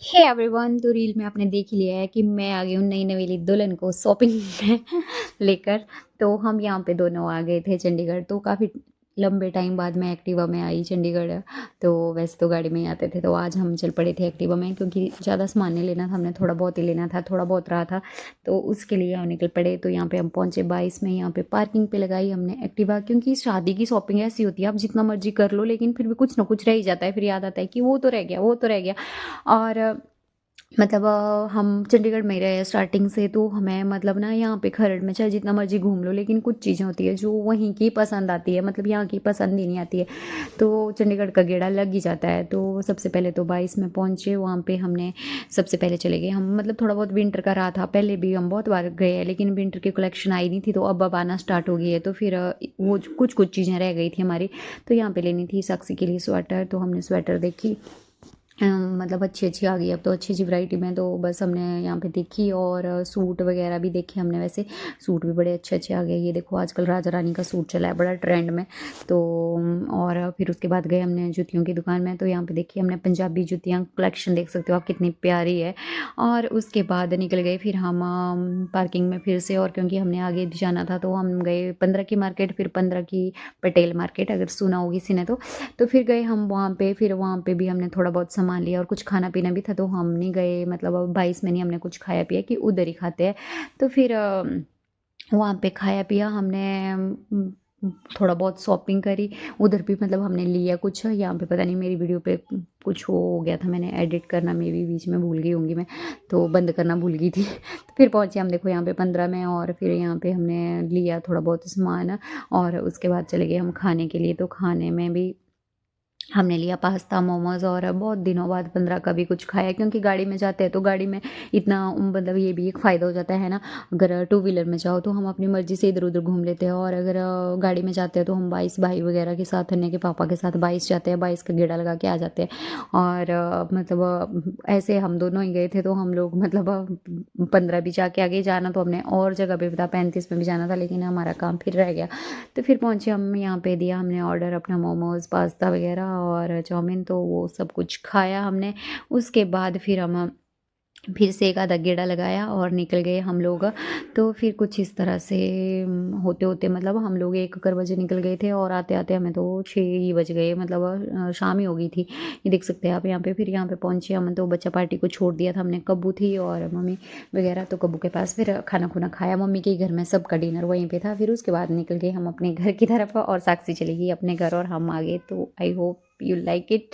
Hey everyone, तो reel में आपने देख ही लिया है कि मैं आ गई हूँ नई नवेली दुल्हन को शॉपिंग लेकर। तो हम यहाँ पे दोनों आ गए थे चंडीगढ़। तो काफ़ी लंबे टाइम बाद मैं एक्टिवा में आई चंडीगढ़। तो वैसे तो गाड़ी में ही आते थे, तो आज हम चल पड़े थे एक्टिवा में क्योंकि ज़्यादा सामान नहीं लेना था, हमने थोड़ा बहुत ही लेना था, थोड़ा बहुत रहा था। तो उसके लिए हम निकल पड़े। तो यहाँ पे हम पहुँचे 22 में। यहाँ पे पार्किंग पे लगाई हमने एक्टिवा, क्योंकि शादी की शॉपिंग ऐसी होती है, आप जितना मर्जी कर लो लेकिन फिर भी कुछ ना कुछ रह ही जाता है। फिर याद आता है कि वो तो रह गया, वो तो रह गया। और मतलब हम चंडीगढ़ में ही रहे स्टार्टिंग से, तो हमें मतलब ना यहाँ पे खरड़ में चाहे जितना मर्जी घूम लो लेकिन कुछ चीज़ें होती है जो वहीं की पसंद आती है, मतलब यहाँ की पसंद ही नहीं आती है। तो चंडीगढ़ का गेड़ा लग ही जाता है। तो सबसे पहले तो 22 में पहुँचे। वहाँ पे हमने सबसे पहले चले गए हम, मतलब थोड़ा बहुत विंटर का रहा था, पहले भी हम बहुत बार गए हैं लेकिन विंटर की कलेक्शन आई नहीं थी। तो अब आना स्टार्ट हो गई है। तो फिर वो कुछ कुछ चीज़ें रह गई थी हमारी। तो यहाँ पे लेनी थी साक्षी के लिए स्वेटर। तो हमने स्वेटर देखी, मतलब अच्छी अच्छी आ गई अब तो, अच्छी अच्छी वैरायटी में। तो बस हमने यहाँ पे देखी और सूट वगैरह भी देखे हमने। वैसे सूट भी बड़े अच्छे अच्छे आ गए। ये देखो आजकल राजा रानी का सूट चला है बड़ा ट्रेंड में। तो और फिर उसके बाद गए हमने जूतियों की दुकान में। तो यहाँ पे देखी हमने पंजाबी जूतियाँ कलेक्शन, देख सकते हो आप कितनी प्यारी है। और उसके बाद निकल गए फिर हम पार्किंग में फिर से, और क्योंकि हमने आगे भी जाना था तो हम गए 15 की मार्केट, फिर 15 की पटेल मार्केट, अगर सुना होगी किसी ने तो फिर गए हम वहाँ पे। फिर वहाँ पे भी हमने थोड़ा बहुत सामान लिया और कुछ खाना पीना भी था। तो हम नहीं गए, मतलब अब 22 में नहीं हमने कुछ खाया पिया कि उधर ही खाते हैं। तो फिर वहाँ पे खाया पिया हमने। थोड़ा बहुत शॉपिंग करी उधर भी, मतलब हमने लिया कुछ। यहाँ पे पता नहीं मेरी वीडियो पे कुछ हो गया था, मैंने एडिट करना मे भी बीच में भूल गई होंगी मैं, तो बंद करना भूल गई थी। तो फिर पहुँचे हम देखो यहाँ पे 15 में, और फिर यहाँ पे हमने लिया थोड़ा बहुत सामान। और उसके बाद चले गए हम खाने के लिए। तो खाने में भी हमने लिया पास्ता मोमोज़, और बहुत दिनों बाद 15 का भी कुछ खाया, क्योंकि गाड़ी में जाते हैं तो गाड़ी में इतना मतलब ये भी एक फ़ायदा हो जाता है ना। अगर टू व्हीलर में जाओ तो हम अपनी मर्ज़ी से इधर उधर घूम लेते हैं, और अगर गाड़ी में जाते हैं तो हम 22 भाई वगैरह के साथ, अन्य के पापा के साथ 22 जाते हैं, 22 का गेड़ा लगा के आ जाते हैं। और मतलब ऐसे हम दोनों ही गए थे तो हम लोग मतलब 15 भी जाके आगे जाना तो हमने और जगह पे भी था, 35 में भी जाना था लेकिन हमारा काम फिर रह गया। तो फिर पहुँचे हम यहाँ पे, दिया हमने ऑर्डर अपना मोमोज़ पास्ता वगैरह और चाउमीन, तो वो सब कुछ खाया हमने। उसके बाद फिर से एक आधा गेड़ा लगाया और निकल गए हम लोग। तो फिर कुछ इस तरह से होते होते मतलब हम लोग 1 बजे निकल गए थे, और आते आते हमें तो 6 ही बज गए, मतलब शाम ही हो गई थी। ये देख सकते हैं आप यहाँ पे। फिर यहाँ पे पहुँचे हम, तो बच्चा पार्टी को छोड़ दिया था हमने, कब्बू थी और मम्मी वगैरह, तो कब्बू के पास फिर खाना खुना खाया मम्मी के घर में, सबका डिनर वहीं पे था। फिर उसके बाद निकल गए हम अपने घर की तरफ, और साक्षी चली गई अपने घर और हम आ गए। तो I hope you like it.